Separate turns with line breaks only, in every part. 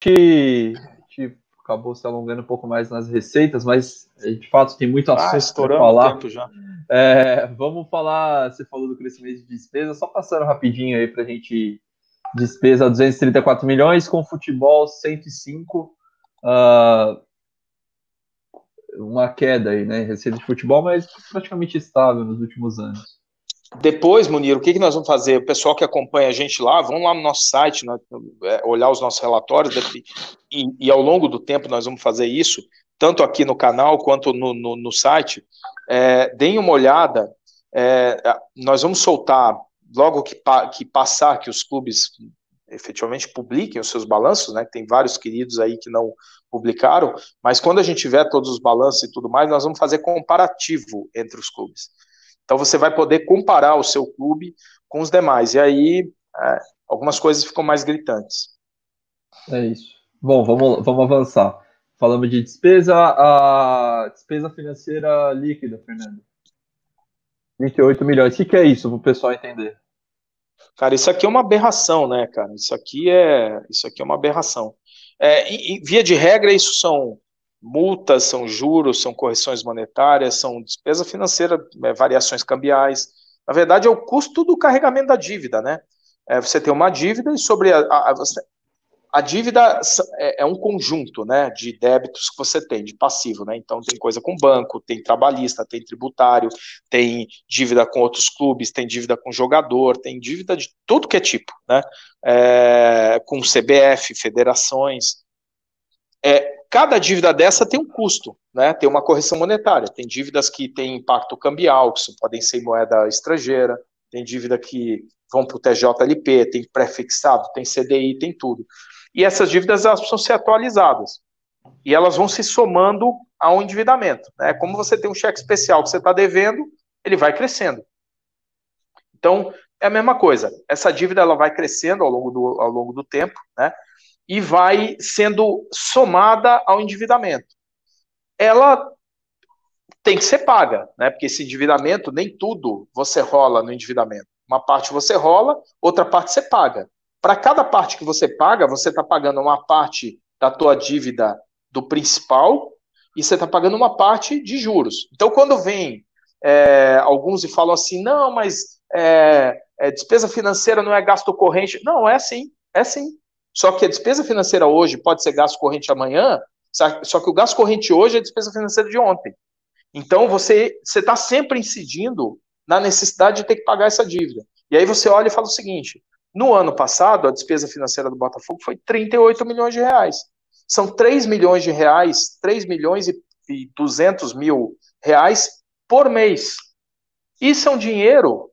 a gente acabou se alongando um pouco mais nas receitas, mas de fato tem muito assunto para
Estouramos o
falar.
tempo já.
Vamos falar, você falou do crescimento de despesa, só passando rapidinho aí para a gente, despesa 234 milhões, com futebol 105, uma queda aí, né, receita de futebol, mas praticamente estável nos últimos anos.
Depois, Munir, o que nós vamos fazer? O pessoal que acompanha a gente lá, vão lá no nosso site, né, olhar os nossos relatórios, e ao longo do tempo nós vamos fazer isso, tanto aqui no canal quanto no site. Deem uma olhada, nós vamos soltar, logo que passar, que os clubes efetivamente publiquem os seus balanços, né? Tem vários queridos aí que não publicaram, mas quando a gente tiver todos os balanços e tudo mais, nós vamos fazer comparativo entre os clubes. Então você vai poder comparar o seu clube com os demais, e aí algumas coisas ficam mais gritantes.
É isso. Bom, vamos avançar. Falamos de despesa, a despesa financeira líquida, Fernando. 28 milhões. O que é isso, para o pessoal entender?
Cara, isso aqui é uma aberração, né, cara? Isso aqui é uma aberração. Via de regra, isso são multas, são juros, são correções monetárias, são despesa financeira, variações cambiais. Na verdade, é o custo do carregamento da dívida, né? Você tem uma dívida e sobre a dívida é um conjunto, né, de débitos que você tem, de passivo, né? Então tem coisa com banco, tem trabalhista, tem tributário, tem dívida com outros clubes, tem dívida com jogador, tem dívida de tudo que é tipo, né? Com CBF, federações. Cada dívida dessa tem um custo, né? Tem uma correção monetária. Tem dívidas que têm impacto cambial, que podem ser em moeda estrangeira, tem dívida que vão para o TJLP, tem pré-fixado, tem CDI, tem tudo. E essas dívidas elas precisam ser atualizadas. E elas vão se somando ao endividamento, né? Como você tem um cheque especial que você está devendo, ele vai crescendo. Então, é a mesma coisa. Essa dívida ela vai crescendo ao longo do tempo, né? E vai sendo somada ao endividamento. Ela tem que ser paga, né? Porque esse endividamento, nem tudo você rola no endividamento. Uma parte você rola, outra parte você paga. Para cada parte que você paga, você está pagando uma parte da tua dívida do principal e você está pagando uma parte de juros. Então, quando vem alguns e falam assim, não, mas despesa financeira não é gasto corrente. Não, é assim, é sim. Só que a despesa financeira hoje pode ser gasto corrente amanhã, só que o gasto corrente hoje é a despesa financeira de ontem. Então, você está sempre incidindo na necessidade de ter que pagar essa dívida. E aí você olha e fala o seguinte, no ano passado, a despesa financeira do Botafogo foi 38 milhões de reais. São 3 milhões de reais, 3 milhões e 200 mil reais por mês. Isso é um dinheiro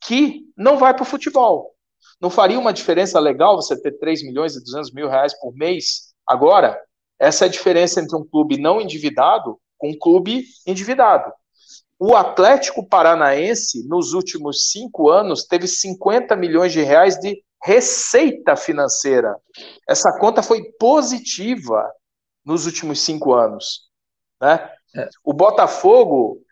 que não vai para o futebol. Não faria uma diferença legal você ter 3 milhões e 200 mil reais por mês? Agora, essa é a diferença entre um clube não endividado com um clube endividado. O Atlético Paranaense, nos últimos 5 anos, teve 50 milhões de reais de receita financeira. Essa conta foi positiva nos últimos 5 anos. Né? O Botafogo,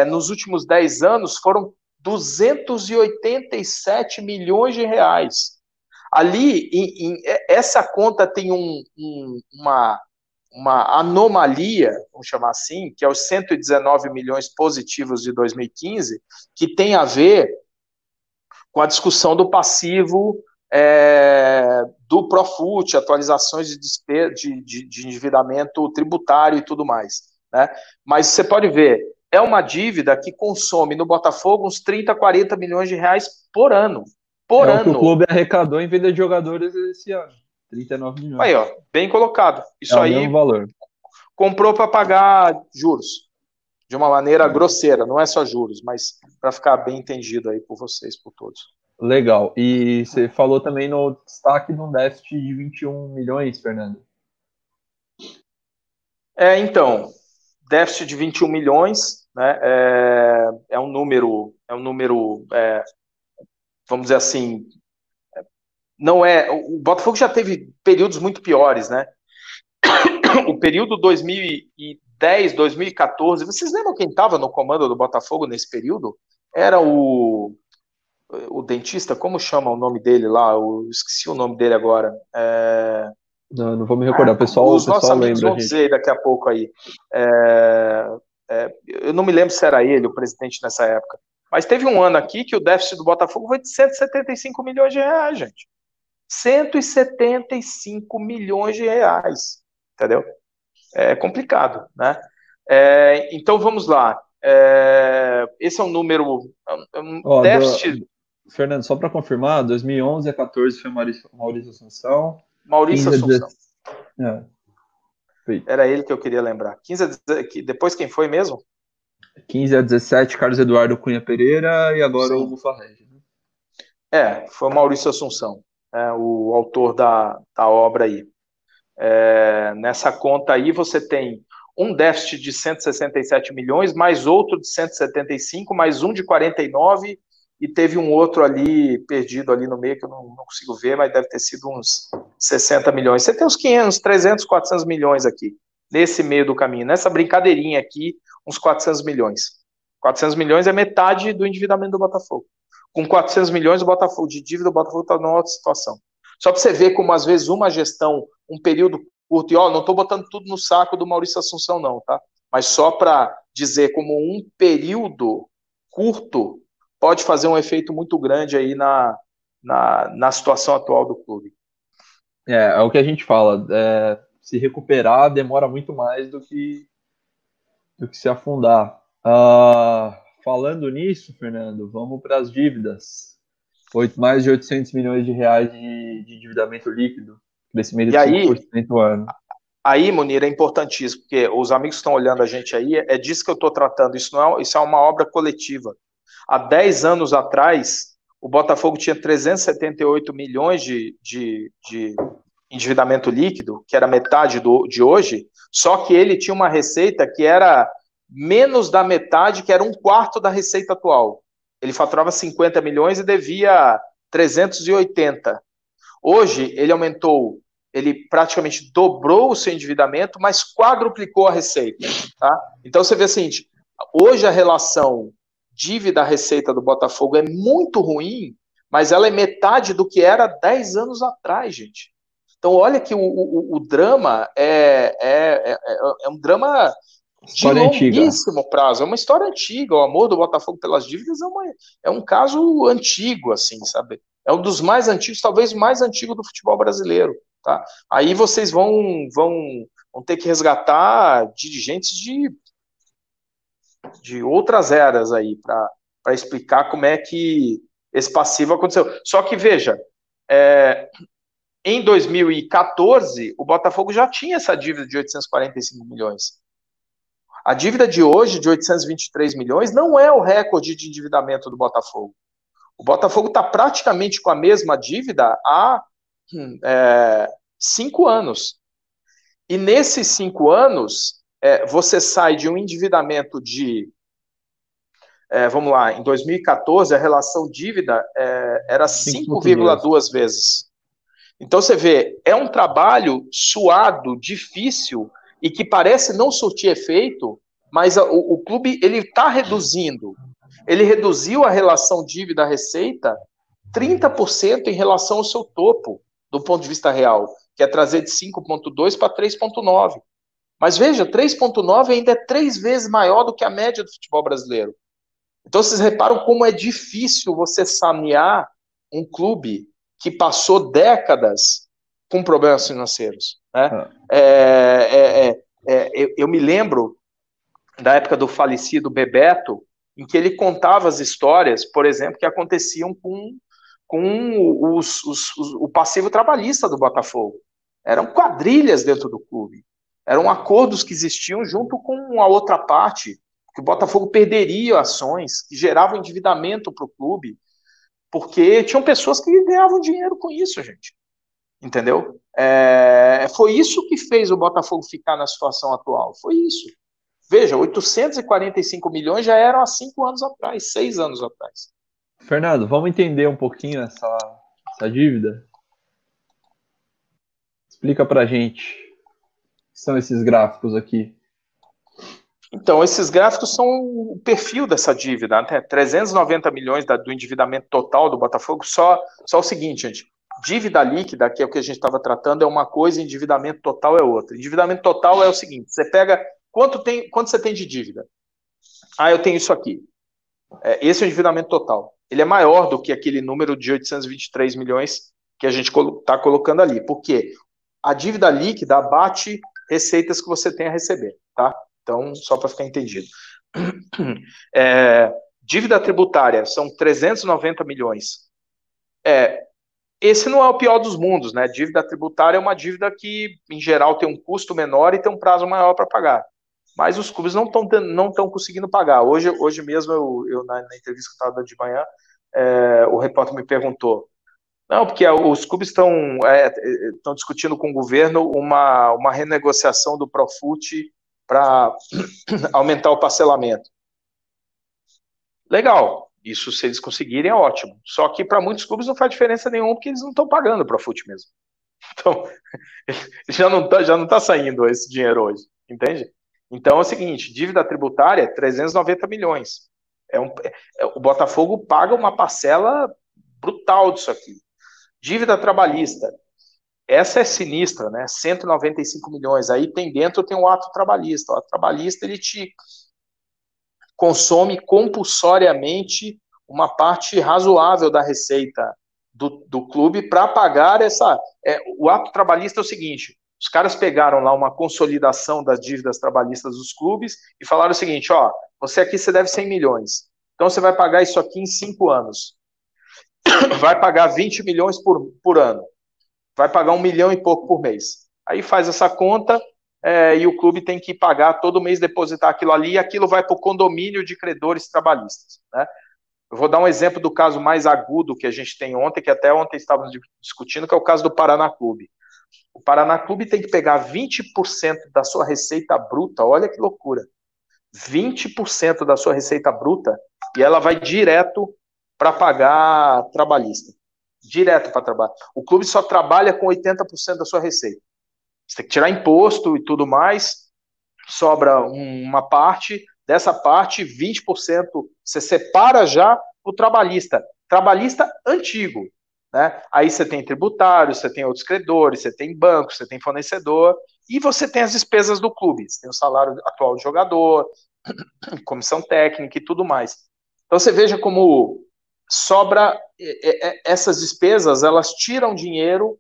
nos últimos 10 anos, foram 287 milhões de reais. Ali, essa conta tem uma anomalia, vamos chamar assim, que é os 119 milhões positivos de 2015, que tem a ver com a discussão do passivo do Profut, atualizações de endividamento tributário e tudo mais. Né? Mas você pode ver, é uma dívida que consome no Botafogo uns 30, 40 milhões de reais por ano. Por ano.
O que o clube arrecadou em venda de jogadores esse ano. 39 milhões.
Aí, ó, bem colocado. Isso aí,
o mesmo valor.
Comprou para pagar juros. De uma maneira grosseira, não é só juros, mas para ficar bem entendido aí por vocês, por todos.
Legal. E você falou também no destaque de um déficit de 21 milhões, Fernando.
Então, déficit de 21 milhões, né, é um número, vamos dizer assim, não é. O Botafogo já teve períodos muito piores, né? O período 2010, 2014, vocês lembram quem estava no comando do Botafogo nesse período? Era o dentista, como chama o nome dele lá? Eu esqueci o nome dele agora.
Não vou me recordar.
Os
O
nossos
pessoal
amigos
lembra,
vão
gente.
dizer daqui a pouco aí. Eu não me lembro se era ele o presidente nessa época. Mas teve um ano aqui que o déficit do Botafogo foi de 175 milhões de reais, gente. 175 milhões de reais. Entendeu? É complicado, né? Então vamos lá. Esse é um número, um
Ó,
déficit.
Fernando, só para confirmar, 2011 a 14 foi Maurício Assunção,
Maurício
15 a
Assunção.
16, é, foi.
Era ele que eu queria lembrar. 15 a 17, depois quem foi mesmo?
15 a 17, Carlos Eduardo Cunha Pereira e agora o
Sim.
Mufarrege.
Foi o Maurício Assunção, o autor da obra aí. Nessa conta aí você tem um déficit de 167 milhões, mais outro de 175, mais um de 49, e teve um outro ali perdido ali no meio que eu não consigo ver, mas deve ter sido uns 60 milhões. Você tem uns 500, 300, 400 milhões aqui, nesse meio do caminho. Nessa brincadeirinha aqui, uns 400 milhões. 400 milhões é metade do endividamento do Botafogo. Com 400 milhões de dívida, o Botafogo está numa outra situação. Só para você ver como, às vezes, uma gestão, um período curto, e não estou botando tudo no saco do Maurício Assunção, não, tá? Mas só para dizer como um período curto pode fazer um efeito muito grande aí na situação atual do clube.
É o que a gente fala, se recuperar demora muito mais do que se afundar. Falando nisso, Fernando, vamos para as dívidas. Mais de 800 milhões de reais de endividamento líquido, crescimento
E
de
aí,
5% ao ano.
Aí, Munir, é importantíssimo, porque os amigos que estão olhando a gente aí, é disso que eu estou tratando. Isso é uma obra coletiva. Há 10 anos atrás, o Botafogo tinha 378 milhões de endividamento líquido, que era metade de hoje, só que ele tinha uma receita que era menos da metade, que era um quarto da receita atual. Ele faturava 50 milhões e devia 380. Hoje, ele praticamente dobrou o seu endividamento, mas quadruplicou a receita. Tá? Então, você vê o seguinte, hoje a relação dívida-receita do Botafogo é muito ruim, mas ela é metade do que era 10 anos atrás, gente. Então, olha que o drama é um drama de longuíssimo prazo, é uma história antiga. O amor do Botafogo pelas dívidas é um caso antigo, assim, sabe? É um dos mais antigos, talvez o mais antigo do futebol brasileiro. Tá? Aí vocês vão ter que resgatar dirigentes de outras eras aí para explicar como é que esse passivo aconteceu. Só que, veja, em 2014, o Botafogo já tinha essa dívida de 845 milhões. A dívida de hoje, de 823 milhões, não é o recorde de endividamento do Botafogo. O Botafogo está praticamente com a mesma dívida há 5 anos. E nesses 5 anos, você sai de um endividamento de... vamos lá, em 2014, a relação dívida era 5,2 vezes. Então, você vê, é um trabalho suado, difícil, e que parece não surtir efeito, mas o clube está reduzindo. Ele reduziu a relação dívida-receita 30% em relação ao seu topo, do ponto de vista real, que é trazer de 5,2 para 3,9. Mas veja, 3,9 ainda é 3 vezes maior do que a média do futebol brasileiro. Então vocês reparam como é difícil você sanear um clube que passou décadas com problemas financeiros. Né? Eu me lembro da época do falecido Bebeto, em que ele contava as histórias, por exemplo, que aconteciam com o passivo trabalhista do Botafogo. Eram quadrilhas dentro do clube. Eram acordos que existiam junto com a outra parte, que o Botafogo perderia ações, que geravam endividamento para o clube, porque tinham pessoas que ganhavam dinheiro com isso, gente. Entendeu? Foi isso que fez o Botafogo ficar na situação atual. Foi isso. Veja, 845 milhões já eram há 5 anos atrás, 6 anos atrás.
Fernando, vamos entender um pouquinho essa dívida? Explica pra gente o que são esses gráficos aqui.
Então, esses gráficos são o perfil dessa dívida. Né? 390 milhões do endividamento total do Botafogo. Só o seguinte, gente. Dívida líquida, que é o que a gente estava tratando, é uma coisa, endividamento total é outra. Endividamento total é o seguinte, você pega, quanto você tem de dívida? Eu tenho isso aqui. Esse é o endividamento total. Ele é maior do que aquele número de 823 milhões que a gente está colocando ali. Por quê? A dívida líquida abate receitas que você tem a receber, tá? Então, só para ficar entendido. Dívida tributária são 390 milhões. Esse não é o pior dos mundos, né? Dívida tributária é uma dívida que, em geral, tem um custo menor e tem um prazo maior para pagar. Mas os clubes não estão conseguindo pagar. Hoje mesmo, eu na entrevista que eu estava dando de manhã, o repórter me perguntou, não, porque os clubes estão discutindo com o governo uma renegociação do Profut para aumentar o parcelamento. Legal, isso se eles conseguirem é ótimo. Só que para muitos clubes não faz diferença nenhuma porque eles não estão pagando o Profut mesmo. Então, já não tá saindo esse dinheiro hoje, entende? Então é o seguinte, dívida tributária, 390 milhões. O Botafogo paga uma parcela brutal disso aqui. Dívida trabalhista, essa é sinistra, né? 195 milhões. Aí tem o ato trabalhista. O ato trabalhista, ele te consome compulsoriamente uma parte razoável da receita do clube para pagar essa... o ato trabalhista é o seguinte, os caras pegaram lá uma consolidação das dívidas trabalhistas dos clubes e falaram o seguinte, você aqui você deve 100 milhões, então você vai pagar isso aqui em 5 anos. Vai pagar 20 milhões por ano. Vai pagar 1 milhão e pouco por mês. Aí faz essa conta e o clube tem que pagar todo mês, depositar aquilo ali, e aquilo vai para o condomínio de credores trabalhistas, né? Eu vou dar um exemplo do caso mais agudo que a gente tem ontem, que até ontem estávamos discutindo, que é o caso do Paraná Clube. O Paraná Clube tem que pegar 20% da sua receita bruta, olha que loucura, 20% da sua receita bruta, e ela vai direto para pagar trabalhista. Direto para trabalhar. O clube só trabalha com 80% da sua receita. Você tem que tirar imposto e tudo mais, sobra uma parte, dessa parte, 20% você separa já o trabalhista antigo, né? Aí você tem tributário, você tem outros credores, você tem banco, você tem fornecedor, e você tem as despesas do clube, você tem o salário atual do jogador, comissão técnica e tudo mais. Então você veja como sobra essas despesas, elas tiram dinheiro,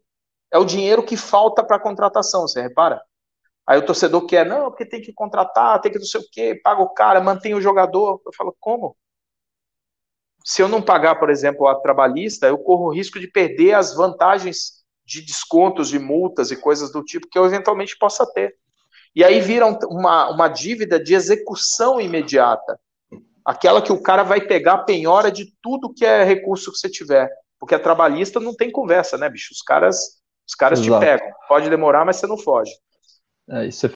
é o dinheiro que falta para a contratação, você repara? Aí o torcedor quer, não, porque tem que contratar, tem que não sei o quê, paga o cara, mantém o jogador. Eu falo, como? Se eu não pagar, por exemplo, a trabalhista, eu corro o risco de perder as vantagens de descontos, de multas e coisas do tipo que eu eventualmente possa ter. E aí vira uma dívida de execução imediata. Aquela que o cara vai pegar a penhora de tudo que é recurso que você tiver. Porque a trabalhista não tem conversa, né, bicho? Os caras te pegam. Pode demorar, mas você não foge.
Isso é